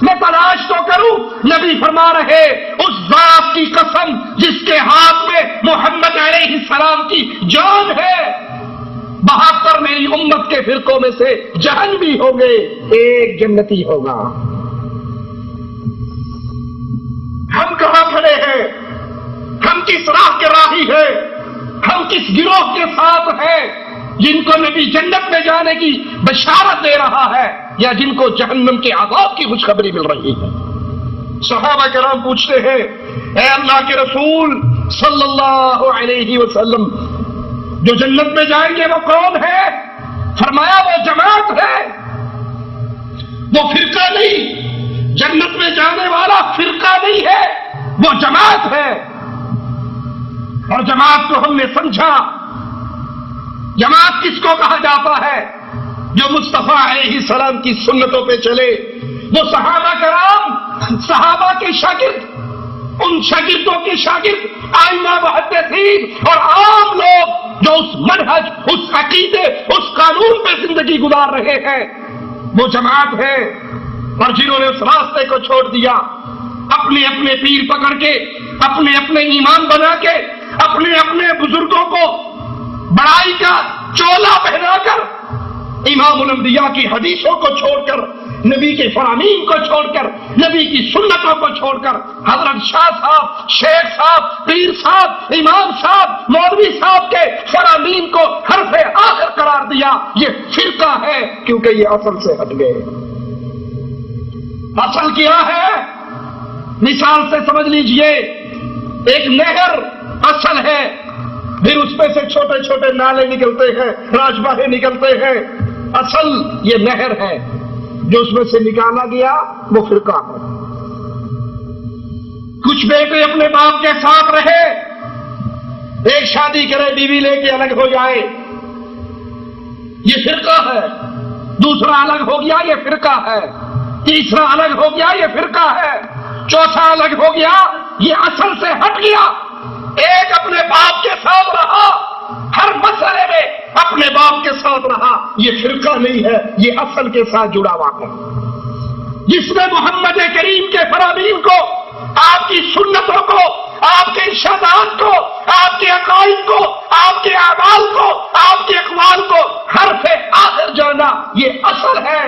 میں تلاش تو کروں. نبی فرما رہے اس ذات کی قسم جس کے ہاتھ میں محمد علیہ السلام کی جان ہے، 72 میری امت کے فرقوں میں سے جہنمی ہوں گے، ایک جنتی ہوگا. ہم کہاں کھڑے ہیں؟ ہم کس راہ کے راہی ہیں؟ ہم کس گروہ کے ساتھ ہیں جن کو نبی جنت میں جانے کی بشارت دے رہا ہے یا جن کو جہنم کے عذاب کی خوشخبری مل رہی ہے؟ صحابہ کرام پوچھتے ہیں اے اللہ کے رسول صلی اللہ علیہ وسلم، جو جنت میں جائیں گے وہ کون ہے؟ فرمایا وہ جماعت ہے، وہ فرقہ نہیں. جنت میں جانے والا فرقہ نہیں ہے، وہ جماعت ہے. اور جماعت کو ہم نے سمجھا، جماعت کس کو کہا جاتا ہے؟ جو مصطفیٰ علیہ السلام کی سنتوں پہ چلے. وہ صحابہ کرام، صحابہ کے شاگرد، ان شاگردوں کے شاگرد، ائمہ محدثین اور عام لوگ جو اس منہج، اس عقیدے، اس قانون پہ زندگی گزار رہے ہیں، وہ جماعت ہے. اور جنہوں نے اس راستے کو چھوڑ دیا، اپنے اپنے پیر پکڑ کے، اپنے اپنے ایمان بنا کے، اپنے اپنے بزرگوں کو بڑائی کا چولا پہنا کر، امام الانبیاء کی حدیثوں کو چھوڑ کر، نبی کے فرامین کو چھوڑ کر، نبی کی سنتوں کو چھوڑ کر، حضرت شاہ صاحب، شیخ صاحب، پیر صاحب، امام صاحب، مولوی صاحب کے فرامین کو حرف آخر قرار دیا. یہ فرقہ ہے کیونکہ یہ اصل سے ہٹ گئے. اصل کیا ہے؟ مثال سے سمجھ لیجئے، ایک نہر اصل ہے، پھر اس میں سے چھوٹے چھوٹے نالے نکلتے ہیں، راجباہیں نکلتے ہیں. اصل یہ نہر ہے، جو اس میں سے نکالا گیا وہ فرقہ ہے. کچھ بیٹے اپنے باپ کے ساتھ رہے، ایک شادی کرے، بیوی لے کے الگ ہو جائے، یہ فرقہ ہے. دوسرا الگ ہو گیا، یہ فرقہ ہے. تیسرا الگ ہو گیا، یہ فرقہ ہے. چوتھا الگ ہو گیا، یہ اصل سے ہٹ گیا. ایک اپنے باپ کے ساتھ رہا، ہر مسئلے میں اپنے باپ کے ساتھ رہا، یہ فرقہ نہیں ہے، یہ اصل کے ساتھ جڑا ہوا ہے. جس نے محمد کریم کے فرامین کو، آپ کی سنتوں کو، آپ کے ارشادات کو، آپ کے عقائد کو، آپ کے اعمال کو، آپ کے اقوال کو حرف آخر جانا، یہ اصل ہے.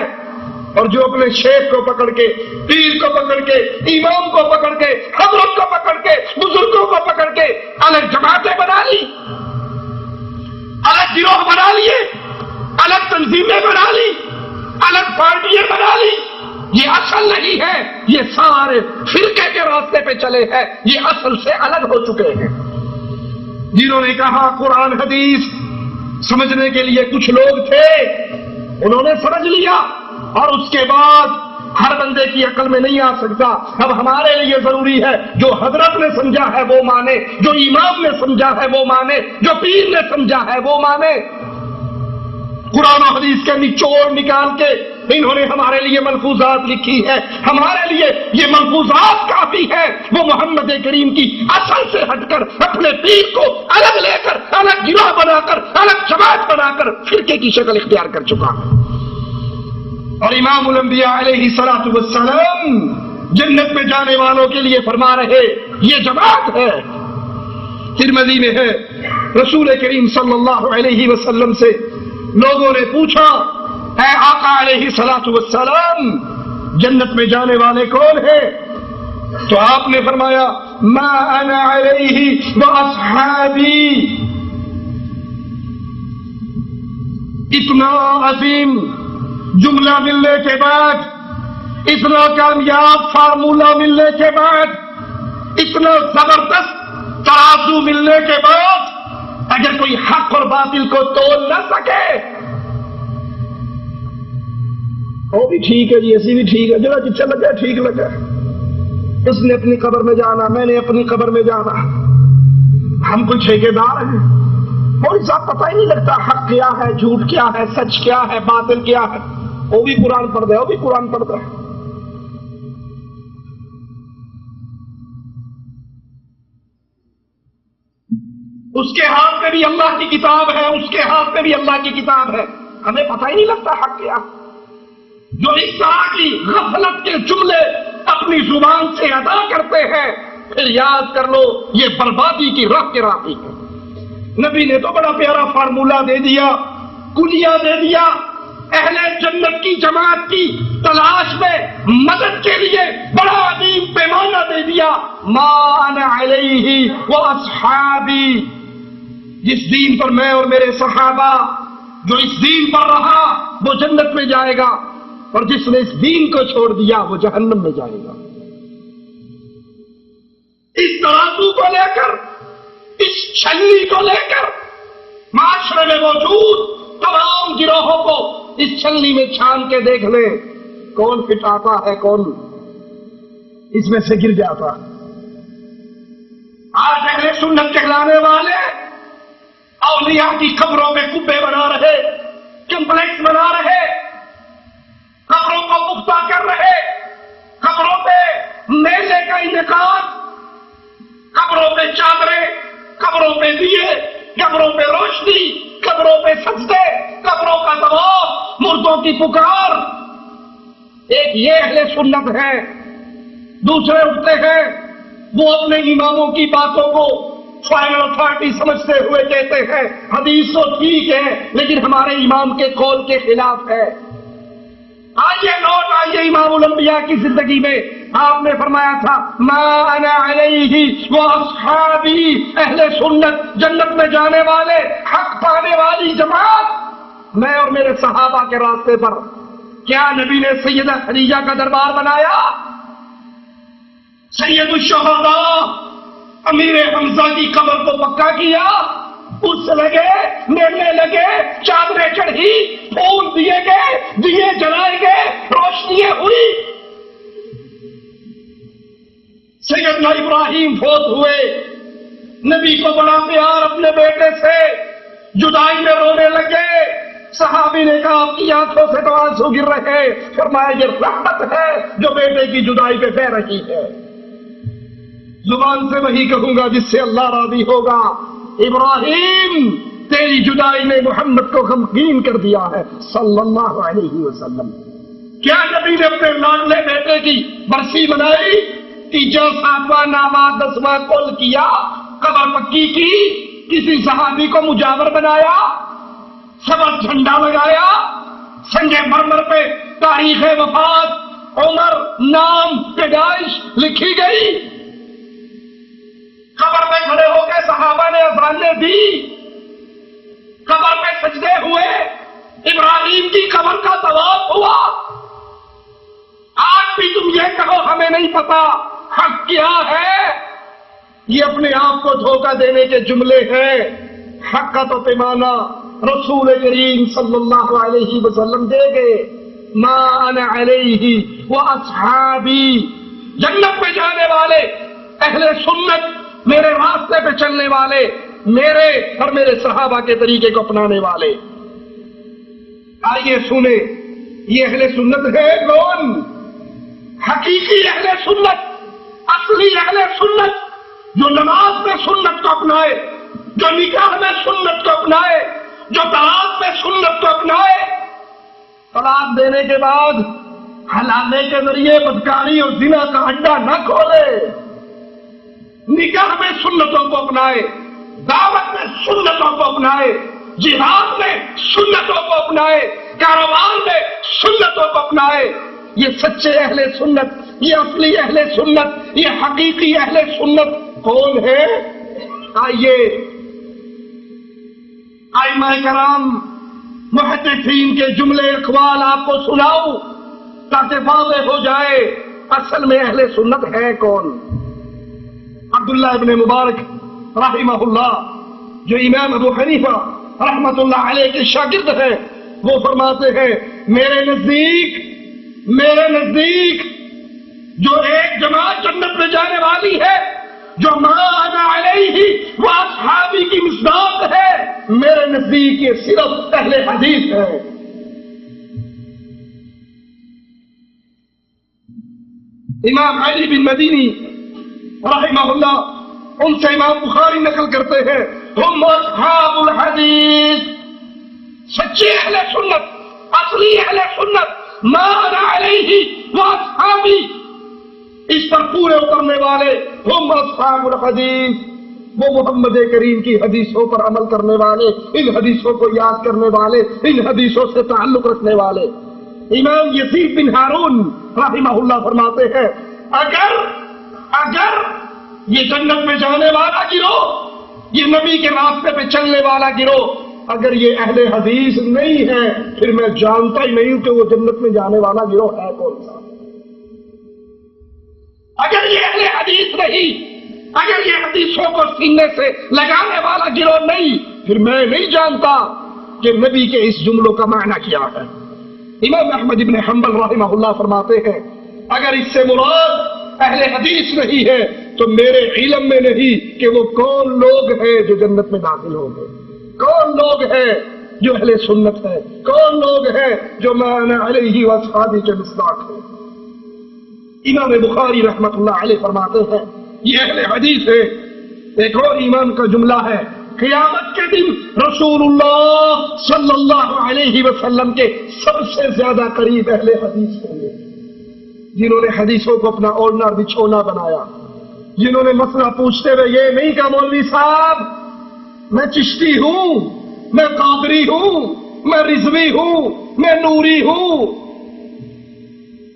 اور جو اپنے شیخ کو پکڑ کے، پیر کو پکڑ کے، امام کو پکڑ کے، حضرت کو پکڑ کے، بزرگوں کو پکڑ کے الگ جماعتیں بنا لی، الگ گروہ بنا لیے، الگ تنظیمیں بنا لی، الگ پارٹیاں بنا لی، یہ اصل نہیں ہے. یہ سارے فرقے کے راستے پہ چلے ہیں، یہ اصل سے الگ ہو چکے ہیں. جنہوں نے کہا قرآن حدیث سمجھنے کے لیے کچھ لوگ تھے، انہوں نے سمجھ لیا، اور اس کے بعد ہر بندے کی عقل میں نہیں آ سکتا. اب ہمارے لیے ضروری ہے جو حضرت نے سمجھا ہے وہ مانے، جو امام نے سمجھا ہے وہ مانے، جو پیر نے سمجھا ہے وہ مانے. قرآن و حدیث کے نچوڑ نکال کے انہوں نے ہمارے لیے ملفوظات لکھی ہے. ہمارے لیے یہ ملفوظات کافی ہے. وہ محمد کریم کی اصل سے ہٹ کر اپنے پیر کو الگ لے کر، الگ گروہ بنا کر، الگ جماعت بنا کر فرقے کی شکل اختیار کر چکا ہے. اور امام الانبیاء علیہ الصلوۃ والسلام جنت میں جانے والوں کے لیے فرما رہے یہ جماعت ہے. ترمذی میں ہے، رسول کریم صلی اللہ علیہ وسلم سے لوگوں نے پوچھا اے آقا علیہ الصلوۃ والسلام جنت میں جانے والے کون ہیں؟ تو آپ نے فرمایا ما انا علیہ واصحابی. اتنا عظیم جملہ ملنے کے بعد، اتنا کامیاب فارمولہ ملنے کے بعد، اتنا زبردست ترازو ملنے کے بعد، اگر کوئی حق اور باطل کو تول نہ سکے، وہ بھی ٹھیک ہے جی، ایسی بھی ٹھیک ہے، جگہ جتنا لگا ٹھیک لگا، اس نے اپنی قبر میں جانا، میں نے اپنی قبر میں جانا، ہم کوئی ٹھیکیدار ہیں، کوئی ساتھ پتہ ہی نہیں لگتا حق کیا ہے، جھوٹ کیا ہے، سچ کیا ہے، باطل کیا ہے. وہ بھی قرآن پڑھتا ہے، وہ بھی قرآن پڑھتا ہے. اس کے ہاتھ میں بھی اللہ کی کتاب ہے، اس کے ہاتھ میں بھی اللہ کی کتاب ہے، ہمیں پتہ ہی نہیں لگتا حق کیا. جو اس طرح کی غفلت کے جملے اپنی زبان سے ادا کرتے ہیں، پھر یاد کر لو یہ بربادی کی راہ کے راہی ہے۔ نبی نے تو بڑا پیارا فارمولہ دے دیا، کلیہ دے دیا، اہل جنت کی جماعت کی تلاش میں مدد کے لیے بڑا عظیم پیمانہ دے دیا، ما انا علیہ و اصحابی، جس دین پر میں اور میرے صحابہ، جو اس دین پر رہا وہ جنت میں جائے گا، اور جس نے اس دین کو چھوڑ دیا وہ جہنم میں جائے گا۔ اس ترازو کو لے کر، اس چھلنی کو لے کر معاشرے میں موجود تمام گروہوں کو اس چھلنی میں چھان کے دیکھ لیں، کون فٹ آتا ہے، کون اس میں سے گر جاتا ہے۔ آج اہل سنت کہلانے والے اولیاء کی قبروں میں کبے بنا رہے، کمپلیکس بنا رہے، قبروں کو پختہ کر رہے، قبروں پہ میلے کا انعقاد، قبروں پہ چادریں، قبروں پہ دیے، قبروں پہ روشنی، قبروں پہ سجدے، قبروں کا طواف، مردوں کی پکار۔ ایک یہ اہل سنت ہے، دوسرے اٹھتے ہیں، وہ اپنے اماموں کی باتوں کو فائنل اتھارٹی سمجھتے ہوئے کہتے ہیں حدیث تو ٹھیک ہے لیکن ہمارے امام کے قول کے خلاف ہے۔ آئیے نوٹ آئیے امام الانبیاء کی زندگی میں آپ نے فرمایا تھا ما انا علیہ و اصحابی، اہل سنت جنت میں جانے والے، حق پانے والی جماعت، میں اور میرے صحابہ کے راستے پر۔ کیا نبی نے سیدہ خدیجہ کا دربار بنایا؟ سید الشہداء امیر حمزہ کی قبر کو پکا کیا، اس لگے، میلے لگے، چادریں چڑھی، پھول دیے گئے، دیے جلائے گئے، روشنیاں ہوئی۔ سیدنا ابراہیم فوت ہوئے، نبی کو بڑا پیار اپنے بیٹے سے، جدائی میں رونے لگے، صحابی نے کہا آپ کی آنکھوں سے تو آنسو گر رہے، فرمایا یہ رحمت ہے جو بیٹے کی جدائی پہ بہ رہی ہے۔ زبان سے وہی کہوں گا جس سے اللہ راضی ہوگا، ابراہیم تیری جدائی نے محمد کو غمگین کر دیا ہے صلی اللہ علیہ وسلم۔ کیا نبی نے اپنے لاڈلے بیٹے کی برسی منائی؟ تیجا، ساتواں، نامہ، 10واں کل کیا، قبر پکی کی، کسی صحابی کو مجاور بنایا، سبز جھنڈا لگایا، سنگ مرمر پہ تاریخ وفات، عمر، نام، پیدائش لکھی گئی، قبر پہ کھڑے ہو کے صحابہ نے اذانیں دی، قبر پہ سجدے ہوئے، ابراہیم کی قبر کا طواف ہوا۔ آج بھی تم یہ کہو ہمیں نہیں پتا حق کیا ہے، یہ اپنے آپ کو دھوکہ دینے کے جملے ہیں۔ حق کا تو پیمانہ رسول کریم صلی اللہ علیہ وسلم دے گئے، ما انا علیہ و اصحابی، جنت میں جانے والے اہل سنت، میرے راستے پہ چلنے والے، میرے اور میرے صحابہ کے طریقے کو اپنانے والے۔ آئیے سنیں یہ اہل سنت ہے کون؟ حقیقی اہل سنت، اصلی اہل سنت، جو نماز میں سنت کو اپنائے، جو نکاح میں سنت کو اپنائے، جو طلاق میں سنت کو اپنائے، طلاق دینے کے بعد حلالے کے ذریعے بدکاری اور زنا کا اڈا نہ کھولے، نکاح میں سنتوں کو اپنائے، دعوت میں سنتوں کو اپنائے، جہاد میں سنتوں کو اپنائے، کاروبار میں سنتوں کو اپنائے۔ یہ سچے اہل سنت، یہ اصلی اہل سنت، یہ حقیقی اہل سنت کون ہے؟ آئیے ائمہ کرام محدثین کے جملے اقوال آپ کو سناؤ تاکہ واضح ہو جائے اصل میں اہل سنت ہے کون۔ عبداللہ ابن مبارک رحمہ اللہ، جو امام ابو حنیفہ رحمت اللہ علیہ کے شاگرد ہیں، وہ فرماتے ہیں میرے نزدیک جو ایک جماعت جنت میں جانے والی ہے، جو ما انا علیہ و اصحابی کی مصداق ہے، میرے نزدیک یہ صرف اہل حدیث ہے۔ امام علی بن مدینی رحمہ اللہ، ان سے امام بخاری نقل کرتے ہیں ہم اصحاب الحدیث، سچے اہل سنت، اصلی اہل سنت، ما انا علیہ و اصحابی، اس پر پورے اترنے والے ہم اصحاب الحدیث، وہ محمد کریم کی حدیثوں پر عمل کرنے والے، ان حدیثوں کو یاد کرنے والے، ان حدیثوں سے تعلق رکھنے والے۔ امام یزید بن ہارون رحمہ اللہ فرماتے ہیں اگر یہ جنت میں جانے والا گروہ، یہ نبی کے راستے پہ چلنے والا گروہ، اگر یہ اہل حدیث نہیں ہے، پھر میں جانتا ہی نہیں کہ وہ جنت میں جانے والا گروہ ہے کون سا۔ اگر یہ اہل حدیث نہیں، اگر یہ حدیثوں کو سینے سے لگانے والا گروہ نہیں، پھر میں نہیں جانتا کہ نبی کے اس جملوں کا معنی کیا ہے۔ امام احمد بن حنبل رحمہ اللہ فرماتے ہیں اگر اس سے مراد اہل حدیث نہیں ہے تو میرے علم میں نہیں کہ وہ کون لوگ ہیں جو جنت میں داخل ہوں گے، کون لوگ ہیں جو اہل سنت ہے، کون لوگ ہیں جو میں علیہ واصحابہ کے مصداق ہیں۔ امام بخاری رحمۃ اللہ علیہ فرماتے ہیں یہ اہل حدیث ہے۔ ایک اور ایمان کا جملہ ہے، قیامت کے دن رسول اللہ صلی اللہ علیہ وسلم کے سب سے زیادہ قریب اہل حدیث ہوں گے، جنہوں نے حدیثوں کو اپنا اوڑھنا بچھونا بنایا، جنہوں نے مسئلہ پوچھتے ہوئے یہ نہیں کہا مولوی صاحب میں چشتی ہوں، میں قادری ہوں، میں رضوی ہوں، میں نوری ہوں،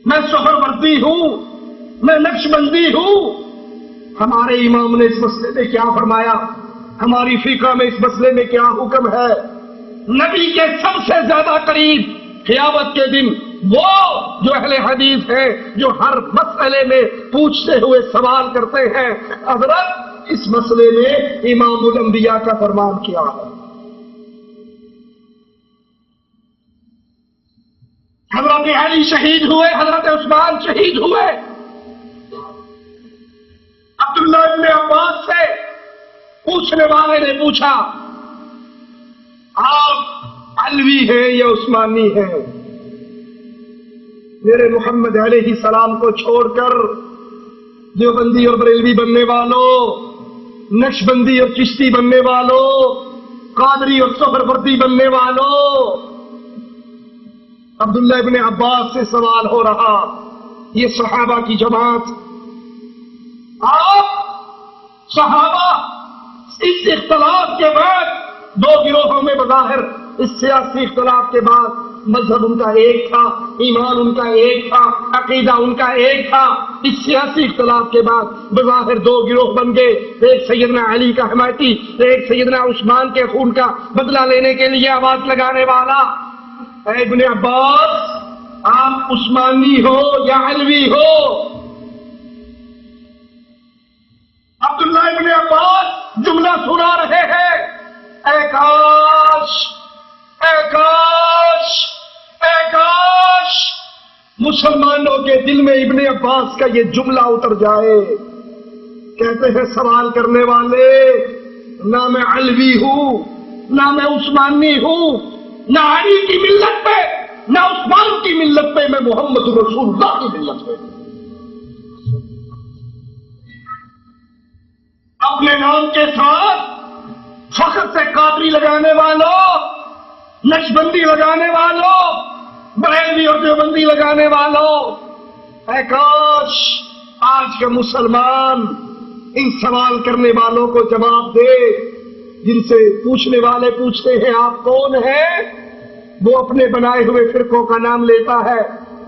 میں سہروردی ہوں، میں نقشبندی ہوں۔ ہمارے امام نے اس مسئلے میں کیا فرمایا، ہماری فقہ میں اس مسئلے میں کیا حکم ہے؟ نبی کے سب سے زیادہ قریب قیامت کے دن وہ جو اہل حدیث ہیں، جو ہر مسئلے میں پوچھتے ہوئے سوال کرتے ہیں حضرت اس مسئلے میں امام الانبیاء کا فرمان کیا ہے؟ حضرت علی شہید ہوئے، حضرت عثمان شہید ہوئے۔ عبداللہ ابن عباس سے پوچھنے والے نے پوچھا آپ علوی ہیں یا عثمانی ہیں؟ میرے محمد علیہ السلام کو چھوڑ کر دیوبندی اور بریلوی بننے والوں، نقشبندی اور چشتی بننے والوں، قادری اور سہروردی بننے والوں، عبداللہ ابن عباس سے سوال ہو رہا، یہ صحابہ کی جماعت، آپ صحابہ اس اختلاف کے بعد دو گروہوں میں بظاہر اس سیاسی اختلاف کے بعد مذہب ان کا ایک تھا، ایمان ان کا ایک تھا، عقیدہ ان کا ایک تھا، اس سیاسی اختلاف کے بعد بظاہر دو گروہ بن گئے، ایک سیدنا علی کا حمایتی، ایک سیدنا عثمان کے خون کا بدلہ لینے کے لیے آواز لگانے والا۔ اے ابن عباس آپ عثمانی ہو یا علوی ہو؟ عبداللہ ابن عباس جملہ سنا رہے ہیں، اے کاش اے کاش اے کاش مسلمانوں کے دل میں ابن عباس کا یہ جملہ اتر جائے۔ کہتے ہیں سوال کرنے والے نہ میں علوی ہوں نہ میں عثمانی ہوں، نہ علی کی ملت پہ نہ عثمان کی ملت پہ، میں محمد رسول اللہ کی ملت پہ۔ اپنے نام کے ساتھ فخر سے قادری لگانے والوں، نقشبندی لگانے والوں، بریلوی اور دیوبندی لگانے والوں، اے کاش آج کے مسلمان ان سوال کرنے والوں کو جواب دے جن سے پوچھنے والے پوچھتے ہیں آپ کون ہیں؟ وہ اپنے بنائے ہوئے فرقوں کا نام لیتا ہے،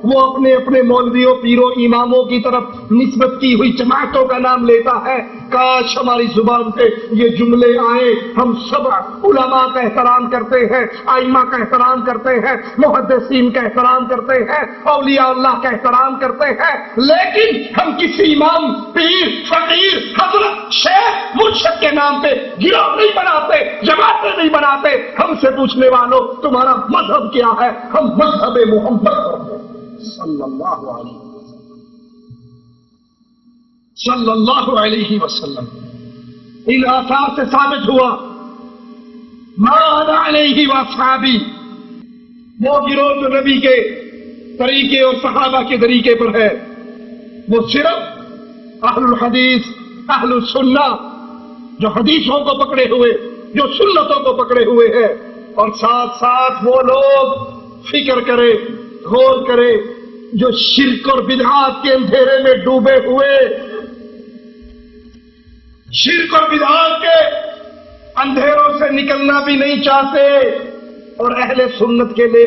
وہ اپنے اپنے مولویوں پیروں اماموں کی طرف نسبت کی ہوئی جماعتوں کا نام لیتا ہے۔ کاش ہماری زبان پہ یہ جملے آئیں، ہم سب علماء کا احترام کرتے ہیں، ائمہ کا احترام کرتے ہیں، محدثین کا احترام کرتے ہیں، اولیاء اللہ کا احترام کرتے ہیں، لیکن ہم کسی امام، پیر، فقیر، حضرت، شیخ، مرشد کے نام پہ گروہ نہیں بناتے، جماعتیں نہیں بناتے۔ ہم سے پوچھنے والوں تمہارا مذہب کیا ہے؟ ہم مذہب محمد کرتے ہیں صلی اللہ علیہ وسلم، صلی اللہ علیہ وسلم۔ ان آثار سے ثابت ہوا ما انا علیہ واصحابی، وہ گروہ جو نبی کے طریقے اور صحابہ کے طریقے پر ہے، وہ صرف اہل الحدیث، اہل السنہ، جو حدیثوں کو پکڑے ہوئے، جو سنتوں کو پکڑے ہوئے ہیں، اور ساتھ ساتھ وہ لوگ فکر کرے، غور کرے جو شرک اور بدعات کے اندھیرے میں ڈوبے ہوئے، شرک اور بدعات کے اندھیروں سے نکلنا بھی نہیں چاہتے، اور اہل سنت کے لیے